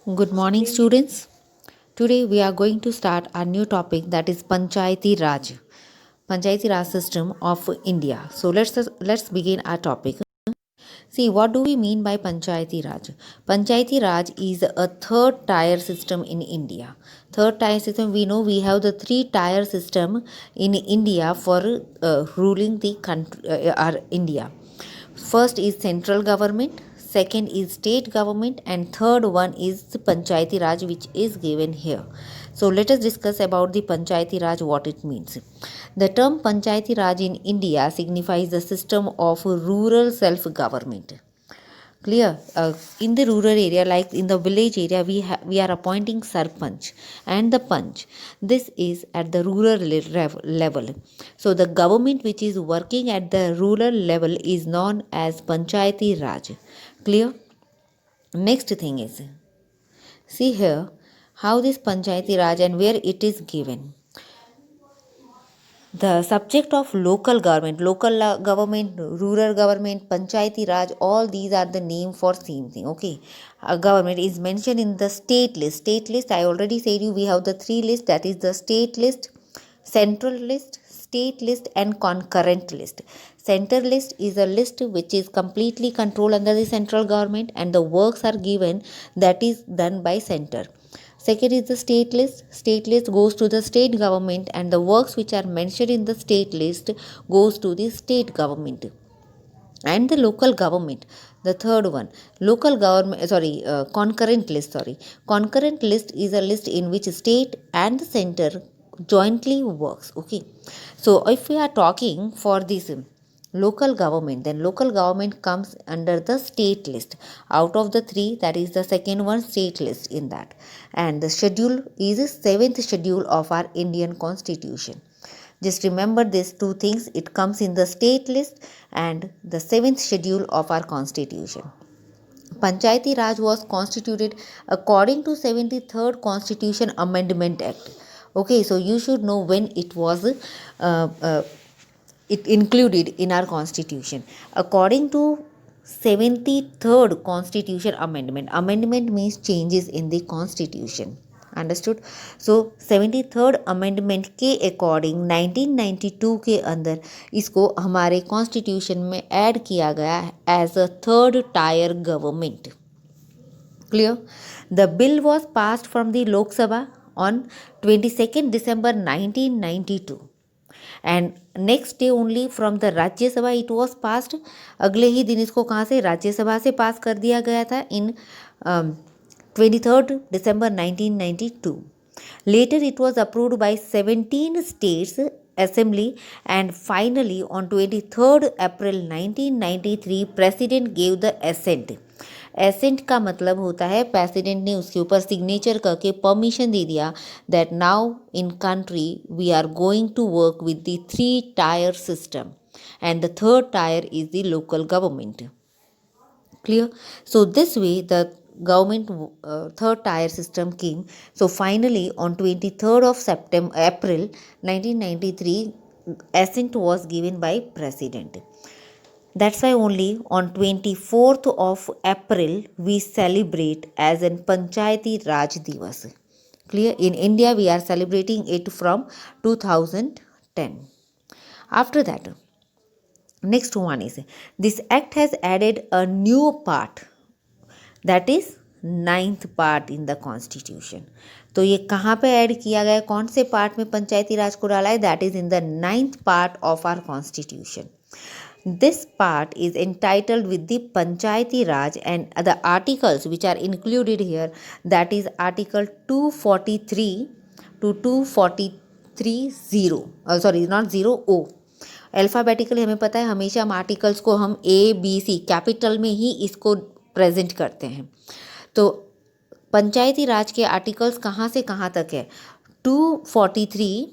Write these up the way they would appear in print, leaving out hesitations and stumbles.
Good morning, students. Today we are going to start our new topic, that is Panchayati Raj system of India. So let's begin our topic. See, what do we mean by Panchayati Raj? Panchayati Raj is a third tier system in India. Third tier system, we know we have the three tier system in India for ruling the country, our India. First is central government, second is state government, and third one is the Panchayati Raj, which is given here. So let us discuss about the Panchayati Raj, what it means. The term Panchayati Raj in India signifies the system of rural self-government. Clear? In the rural area, like in the village area, we are appointing sarpanch and the panch. This is at the rural level. So the government which is working at the rural level is known as Panchayati Raj. Clear? Next thing is, see here how this Panchayati Raj and where it is given. The subject of local government, government, rural government, Panchayati Raj, all these are the name for same thing. Okay, government is mentioned in the state list. State list, I already said you, we have the three lists, that is the state list, central list, state list, and concurrent list. Center list is a list which is completely controlled under the central government, and the works are given that is done by center. Second is the state list. State list goes to the state government, and the works which are mentioned in the state list goes to the state government. And the local government, the third one, local government, concurrent list, concurrent list is a list in which state and the center jointly works. Okay, so if we are talking for this local government, then local government comes under the state list. Out of the three, that is the second one, state list in that. And the schedule is the seventh schedule of our Indian constitution. Just remember these two things, it comes in the state list and the seventh schedule of our constitution. Panchayati Raj was constituted according to 73rd Constitution Amendment Act. Okay, so you should know when it was it included in our constitution. According to 73rd Constitution Amendment. Amendment means changes in the constitution. Understood. So 73rd amendment के according 1992 के अंदर इसको हमारे constitution में add किया गया as a third tier government. Clear? The bill was passed from the Lok Sabha on 22nd December 1992 and next day only from the Rajya Sabha it was passed. अगले ही दिन इसको कहाँ से, राज्यसभा से पास कर दिया गया था इन 23rd December 1992. Later it was approved by 17 states assembly and finally on 23rd April 1993 president gave the assent. Assent का मतलब होता है प्रेसिडेंट ने उसके ऊपर सिग्नेचर करके परमिशन दे दिया that now in country we are going to work with the three tier system and the third tier is the local government. Clear? So this way the government third tier system came. So finally on 23rd of April 1993 assent was given by president. That's why only on 24th of April we celebrate as an Panchayati Raj Divas. Clear? In India we are celebrating it from 2010. After that, next one is, this act has added a new part, that is ninth part in the constitution. तो ये कहाँ पे add किया गया, कौन से part में पंचायती राज को डाला है, that is in the ninth part of our constitution. This part is entitled with the Panchayati Raj and the articles which are included here, that is article 243 to 243 not 0 O. Alphabetically हमें पता है हमेशा हम articles को हम ABC capital में ही इसको present करते हैं. तो पंचायती राज के आर्टिकल्स कहाँ से कहाँ तक है, 243,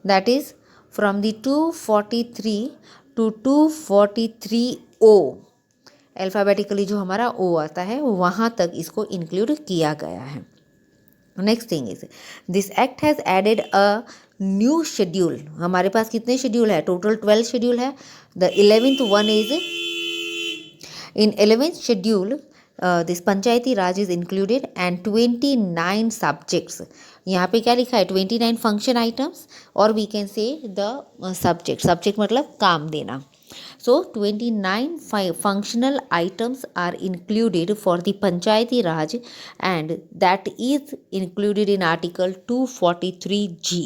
that is from the 243 to 243O. Alphabetically जो हमारा O आता है वहाँ तक इसको इंक्लूड किया गया है. Next thing is, this act has added a new schedule. हमारे पास कितने शेड्यूल है, टोटल 12 शेड्यूल है. The 11th one is, in 11th schedule this Panchayati Raj is included and 29 subjects. यहाँ पे क्या लिखा है? 29 फंक्शन आइटम्स और we can say the subject मतलब काम देना. So 29 functional items are included for the Panchayati Raj and that is included in Article 243G.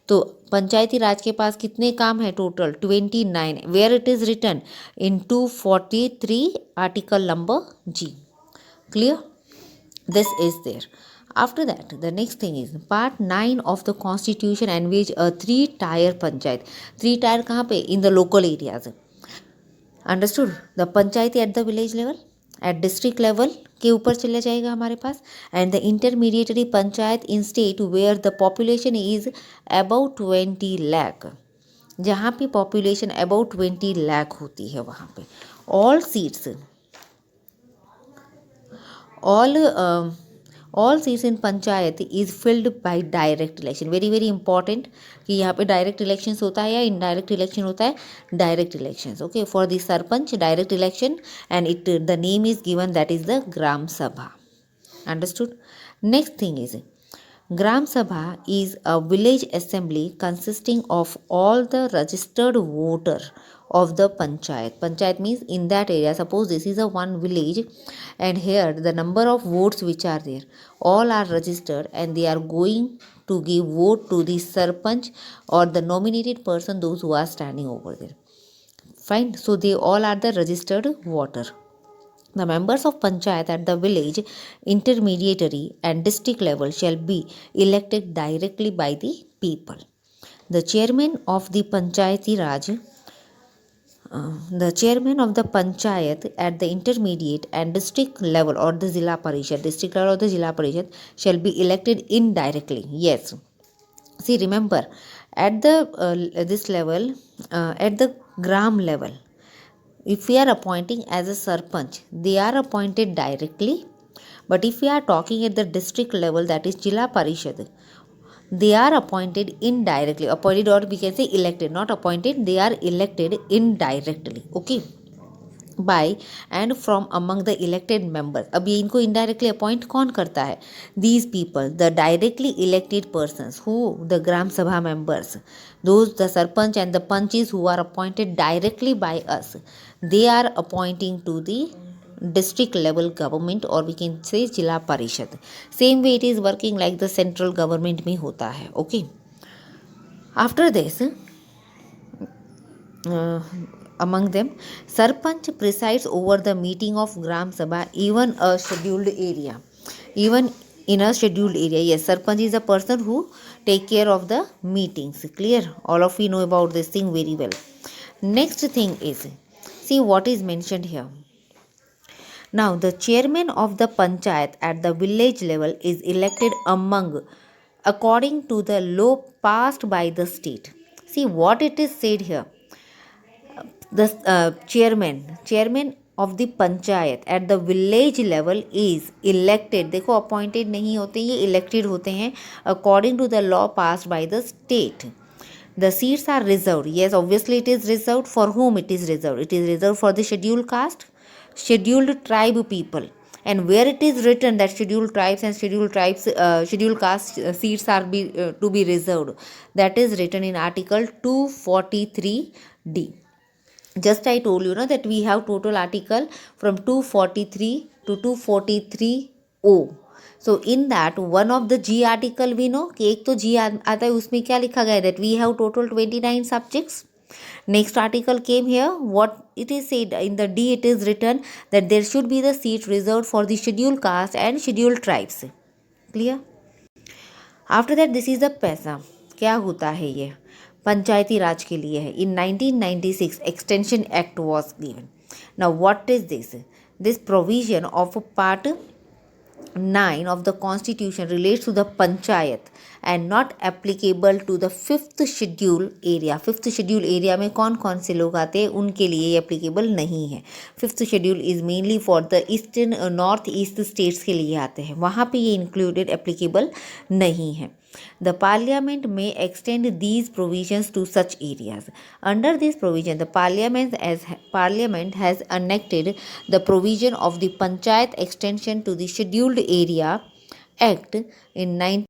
तो पंचायती राज के पास कितने काम है टोटल? 29. Where it is written? In 243 article number G. Clear? This is there. After that, the next thing is part 9 of the constitution envisage a 3-tier panchayat. 3-tier कहाँ पे? In the local areas. Understood. The panchayati at the village level, at district level के ऊपर चला जाएगा हमारे पास. And the intermediary panchayat in state where the population is about 20 lakh. जहाँ पे पॉपुलेशन अबाउट 20 लाख होती है वहाँ पे all seats all seats in panchayat is filled by direct election. Very very important कि यहाँ पे डायरेक्ट इलेक्शंस होता है या इनडायरेक्ट इलेक्शन होता है? Direct elections. Okay, for the sarpanch direct election and it the name is given that is the gram sabha. Understood. Next thing is Gram Sabha is a village assembly consisting of all the registered voter of the panchayat. Panchayat means in that area. Suppose this is a one village and here the number of votes which are there all are registered and they are going to give vote to the sarpanch or the nominated person, those who are standing over there. Fine. So they all are the registered voter. The members of panchayat at the village, intermediary and district level shall be elected directly by the people. The chairman of the panchayati raj, the chairman of the panchayat at the intermediate and district level or the zilla parishad, district level or the zilla parishad shall be elected indirectly. Yes. See, remember at the this level, at the gram level, if we are appointing as a sarpanch, they are appointed directly. But if we are talking at the district level, that is Jilla Parishad, they are appointed indirectly. Appointed or we can say elected, not appointed, they are elected indirectly. Okay, by and from among the elected members. अब ये इनको indirectly appoint कौन करता है? These people, the directly elected persons, who the gram sabha members, those the sarpanch and the panches who are appointed directly by us, they are appointing to the district level government or we can say जिला परिषद. Same way it is working like the central government में होता है. Okay. After this, among them, sarpanch presides over the meeting of gram sabha even a scheduled area, even in a scheduled area. Yes, sarpanch is a person who take care of the meetings. Clear? All of you know about this thing very well. Next thing is, see what is mentioned here. Now the chairman of the panchayat at the village level is elected according to the law passed by the state. See what it is said here. The chairman of the panchayat at the village level is elected. देखो appointed नहीं होते, ये elected होते हैं according to the law passed by the state. The seats are reserved. Yes, obviously it is reserved. For whom it is reserved? It is reserved for the scheduled caste, scheduled tribe people. And where it is written that scheduled tribes and scheduled caste seats are to be reserved, that is written in Article 243D. Just I told you ना that we have total article from 243 to 243O. So in that one of the G article we know कि एक तो G आता है, उसमें क्या लिखा गया है that we have total 29 subjects. Next article came here, what it is said in the D, it is written that there should be the seat reserved for the scheduled caste and scheduled tribes. Clear? After that this is the पैसा. क्या होता है ये? पंचायती राज के लिए है. In 1996 extension act was given. Now what is this? This provision of part 9 of the constitution relates to the panchayat and not applicable to the 5th schedule area. 5th schedule area में कौन कौन से लोग आते हैं, उनके लिए ये applicable नहीं है. 5th schedule is mainly for the eastern north east states के लिए आते हैं, वहाँ पे ये included applicable नहीं है. The Parliament may extend these provisions to such areas. Under this provision, the Parliament has enacted the provision of the Panchayat extension to the Scheduled Area Act in 19